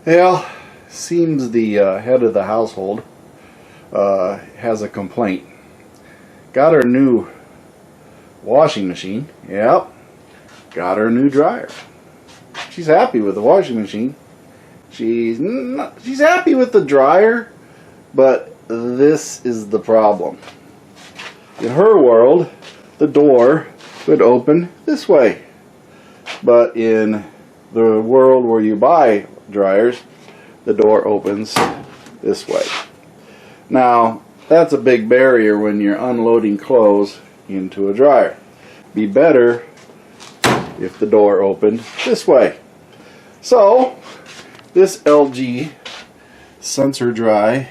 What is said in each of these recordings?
Well, seems the head of the household has a complaint. Got her new washing machine. Yep. Got her new dryer. She's happy with the washing machine. She's happy with the dryer, but this is the problem. In her world, the door would open this way. But in the world where you buy dryers, the door opens this way. Now, that's a big barrier when you're unloading clothes into a dryer. Be better if the door opened this way. So, this LG Sensor Dry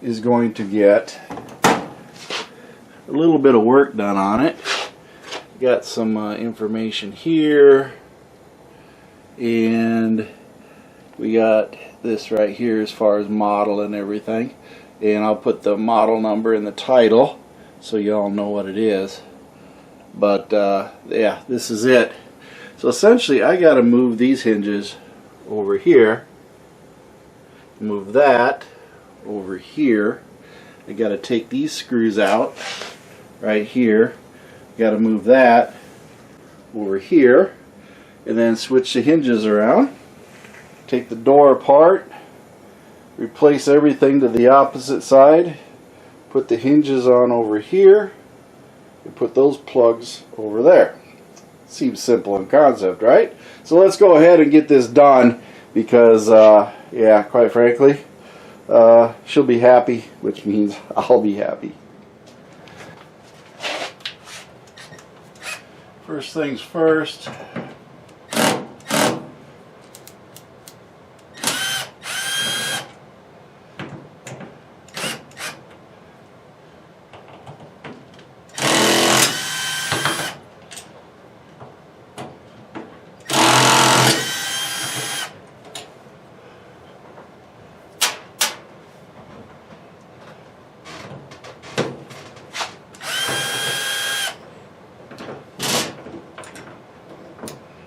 is going to get a little bit of work done on it. Got some information here, and we got this right here as far as model and everything, and I'll put the model number in the title so y'all know what it is. But yeah, this is it. So essentially I got to move these hinges over here, move that over here. I got to take these screws out right here, got to move that over here, and then switch the hinges around. Take the door apart, replace everything to the opposite side, put the hinges on over here, and put those plugs over there. Seems simple in concept, right? So let's go ahead and get this done, because yeah, quite frankly, she'll be happy, which means I'll be happy. First things first,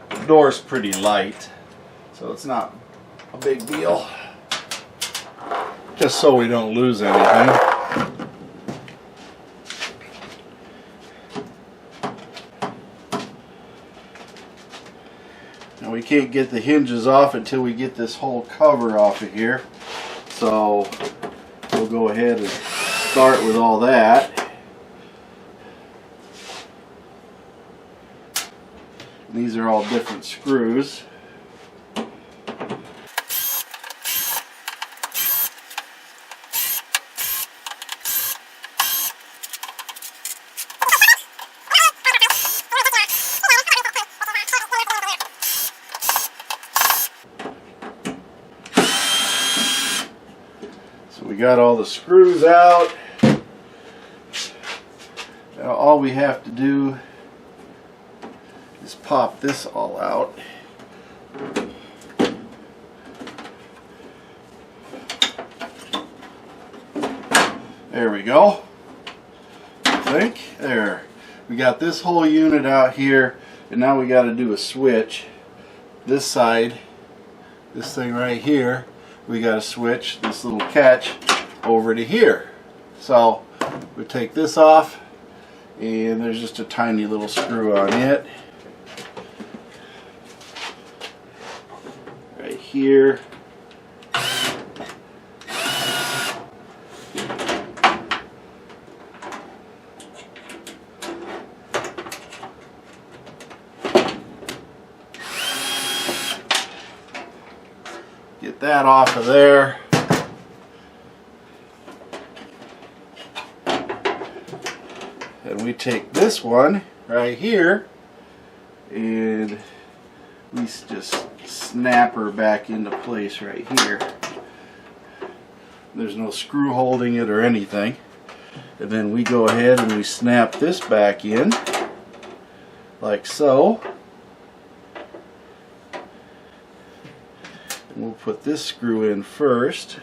the door's pretty light, so it's not a big deal. Just so we don't lose anything. Now we can't get the hinges off until we get this whole cover off of here, so we'll go ahead and start with all that. These are all different screws. So we got all the screws out. Now all we have to do is pop this all out. There we go. I think there. We got this whole unit out here, and now we got to do a switch. This side, this thing right here, we got to switch this little catch over to here. So we take this off, and there's just a tiny little screw on it. Here. Get that off of there. And we take this one right here and we just snap her back into place right here. There's no screw holding it or anything. And then we go ahead and we snap this back in like so. And we'll put this screw in first.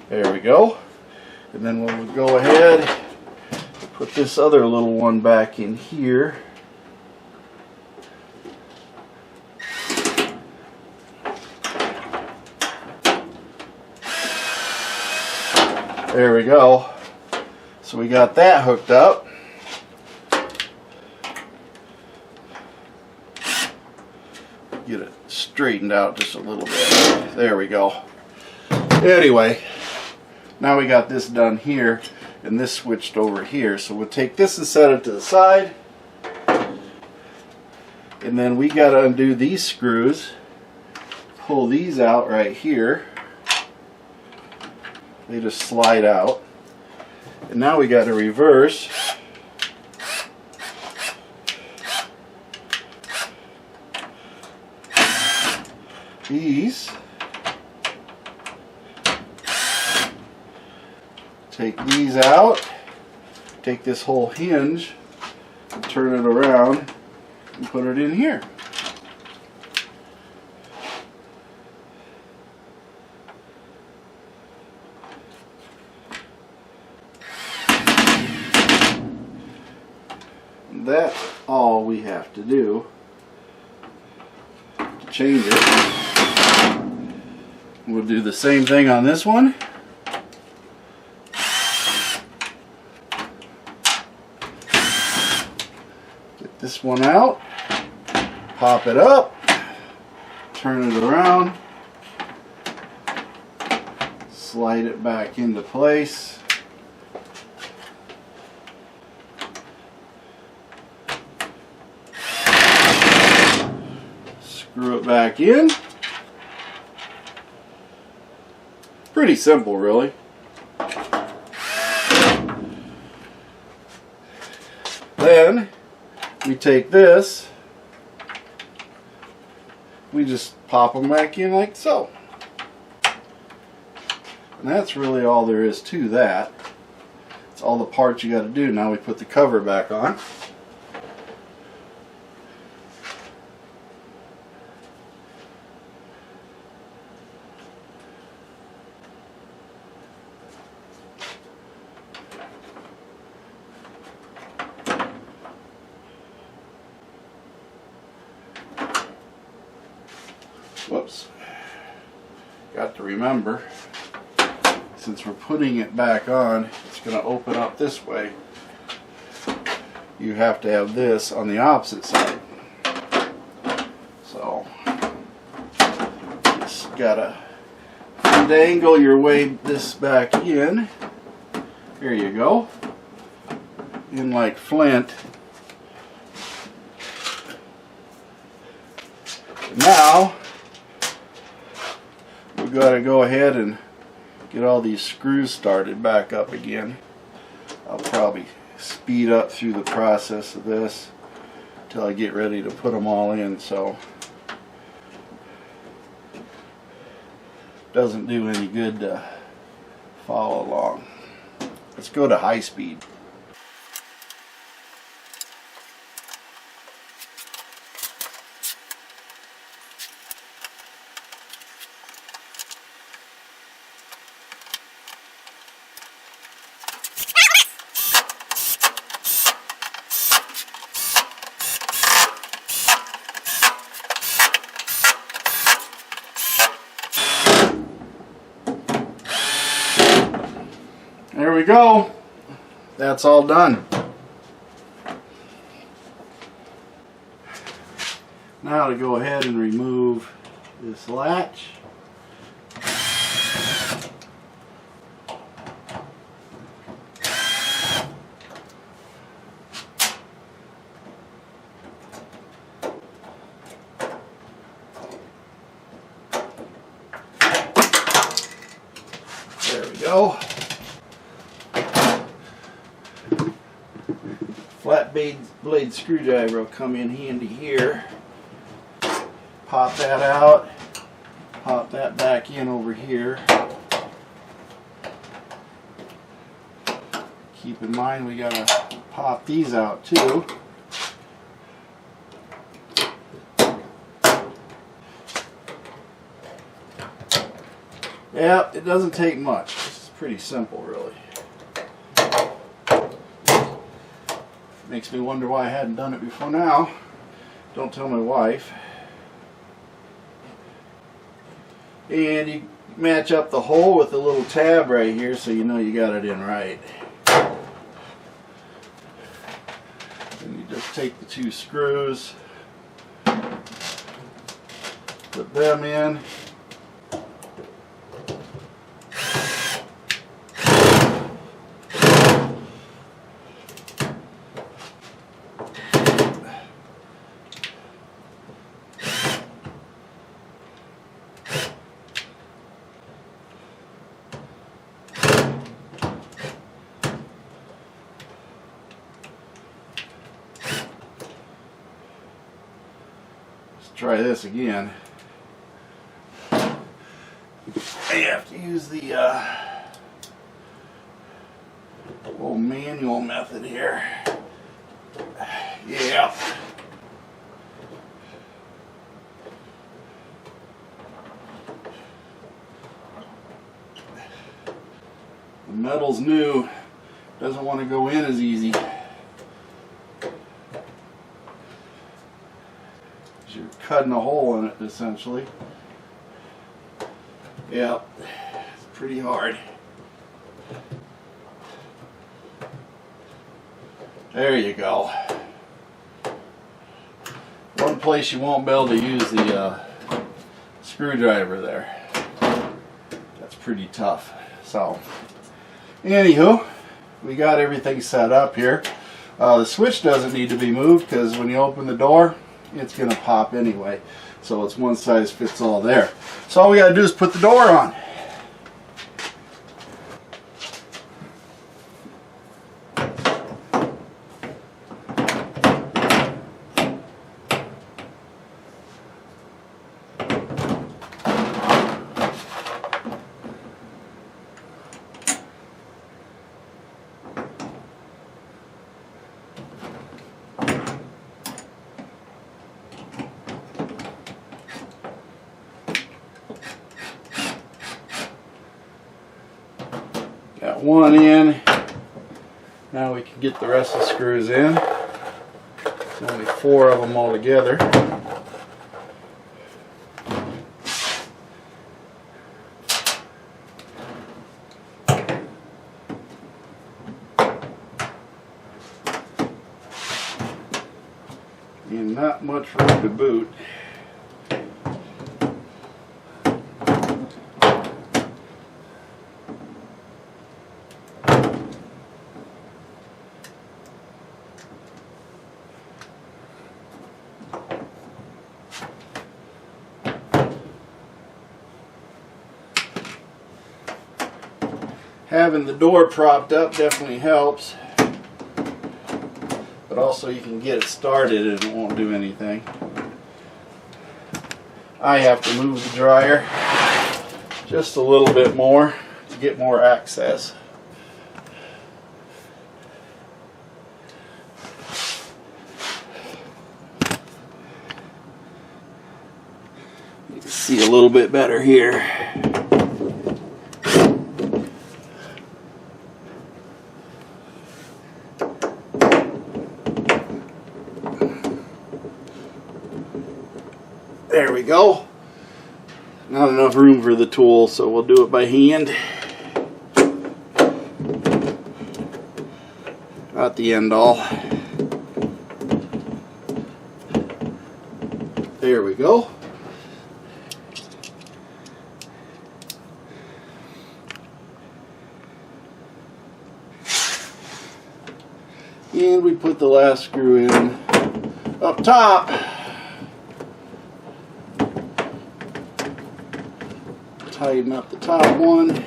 There we go. And then we'll go ahead, Put this other little one back in here. There we go. So we got that hooked up. Get it straightened out just a little bit. There we go. Anyway, now we got this done here, and this switched over here. So we'll take this and set it to the side. And then we got to undo these screws. Pull these out right here. They just slide out. And now we got to reverse. These. Take these out. Take this whole hinge and turn it around and put it in here. That's all we have to do to change it. We'll do the same thing on this one. Get this one out, pop it up, turn it around, slide it back into place. Screw it back in. Pretty simple, really. Then we take this, we just pop them back in like so. And that's really all there is to that. It's all the parts you got to do. Now we put the cover back on. Whoops. Got to remember, since we're putting it back on, it's going to open up this way. You have to have this on the opposite side. So, just gotta dangle your way this back in. Here you go. In like flint. Now, we've got to go ahead and get all these screws started back up again. I'll probably speed up through the process of this until I get ready to put them all in, so doesn't do any good to follow along. Let's go to high speed. There we go. That's all done. Now to go ahead and remove this latch. There we go. Flat blade screwdriver will come in handy here. Pop that out. Pop that back in over here. Keep in mind we gotta pop these out too. Yeah, it doesn't take much. This is pretty simple, really. Makes me wonder why I hadn't done it before now. Don't tell my wife. And you match up the hole with a little tab right here so you know you got it in right. And you just take the 2 screws, put them in. Try this again. I have to use the old manual method here. Yeah. The metal's new. Doesn't want to go in as easy. You're cutting a hole in it essentially. Yep, it's pretty hard. There you go. One place you won't be able to use the screwdriver there. That's pretty tough. So, anywho, we got everything set up here. The switch doesn't need to be moved because when you open the door, it's going to pop anyway. So it's one size fits all there. So all we got to do is put the door on. Got one in. Now we can get the rest of the screws in. There's only 4 of them all together. And not much room to boot. Having the door propped up definitely helps, but also you can get it started and it won't do anything. I have to move the dryer just a little bit more to get more access. You can see a little bit better here. There we go. Not enough room for the tool, so we'll do it by hand. Not the end all. There we go. And we put the last screw in up top. Tighten up the top one.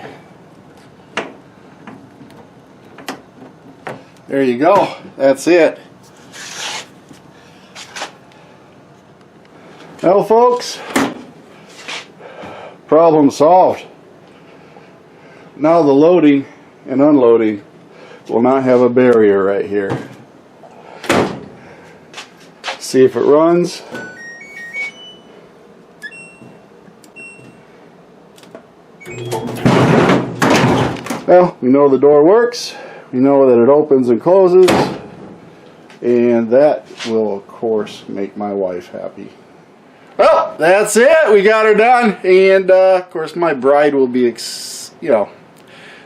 There you go. That's it. Well, folks, problem solved. Now the loading and unloading will not have a barrier right here. See if it runs. Well, we know the door works. We know that it opens and closes. And that will, of course, make my wife happy. Well, that's it. We got her done. And, of course, my bride will be, you know,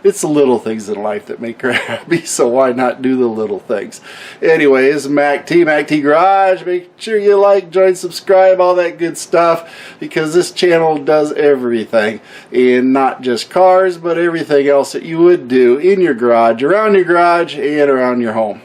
it's the little things in life that make her happy, so why not do the little things? Anyways, MACT Garage. Make sure you like, join, subscribe, all that good stuff, because this channel does everything. And not just cars, but everything else that you would do in your garage, around your home.